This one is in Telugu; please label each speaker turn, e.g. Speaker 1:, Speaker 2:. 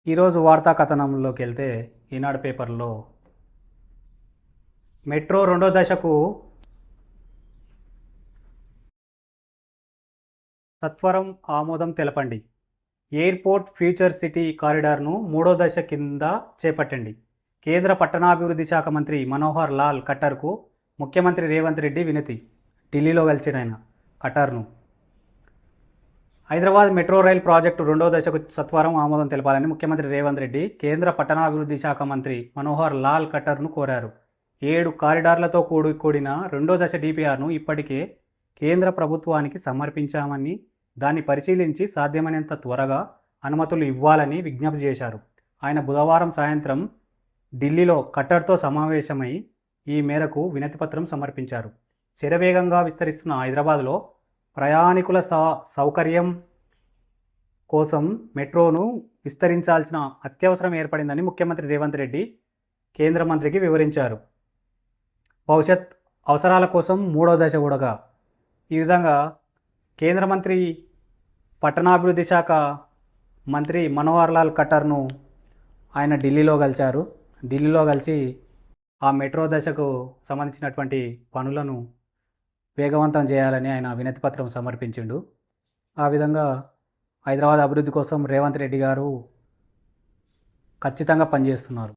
Speaker 1: ఈరోజు వార్తా కథనంలోకి వెళ్తే ఈనాడు పేపర్లో మెట్రో రెండో దశకు సత్వరం ఆమోదం తెలపండి. ఎయిర్పోర్ట్ ఫ్యూచర్ సిటీ కారిడార్ను మూడో దశ కింద చేపట్టండి. కేంద్ర పట్టణాభివృద్ధి శాఖ మంత్రి మనోహర్ లాల్ ఖట్టర్కు ముఖ్యమంత్రి రేవంత్ రెడ్డి వినతి. ఢిల్లీలో కలిసిన ఆయన ఖట్టర్ను. హైదరాబాద్ మెట్రో రైల్ ప్రాజెక్టు రెండో దశకు సత్వరం ఆమోదం తెలపాలని ముఖ్యమంత్రి రేవంత్ రెడ్డి కేంద్ర పట్టణాభివృద్ధి శాఖ మంత్రి మనోహర్ లాల్ ఖట్టర్ను కోరారు. 7 కారిడార్లతో కూడిన రెండో దశ డిపిఆర్ను ఇప్పటికే కేంద్ర ప్రభుత్వానికి సమర్పించామని, దాన్ని పరిశీలించి సాధ్యమైనంత త్వరగా అనుమతులు ఇవ్వాలని విజ్ఞప్తి చేశారు. ఆయన బుధవారం సాయంత్రం ఢిల్లీలో ఖట్టర్తో సమావేశమై ఈ మేరకు వినతిపత్రం సమర్పించారు. శరవేగంగా విస్తరిస్తున్న హైదరాబాద్లో ప్రయాణికుల సౌకర్యం కోసం మెట్రోను విస్తరించాల్సిన అత్యవసరం ఏర్పడిందని ముఖ్యమంత్రి రేవంత్ రెడ్డి కేంద్ర మంత్రికి వివరించారు. భవిష్యత్ అవసరాల కోసం మూడో దశ కూడా ఈ విధంగా కేంద్ర మంత్రి పట్టణాభివృద్ధి శాఖ మంత్రి మనోహర్ లాల్ ఖట్టర్ను ఆయన ఢిల్లీలో కలిశారు. ఢిల్లీలో కలిసి ఆ మెట్రో దశకు సంబంధించినటువంటి పనులను వేగవంతం చేయాలని ఆయన వినతిపత్రం సమర్పించిండు. ఆ విధంగా హైదరాబాద్ అభివృద్ధి కోసం రేవంత్ రెడ్డి గారు ఖచ్చితంగా పనిచేస్తున్నారు.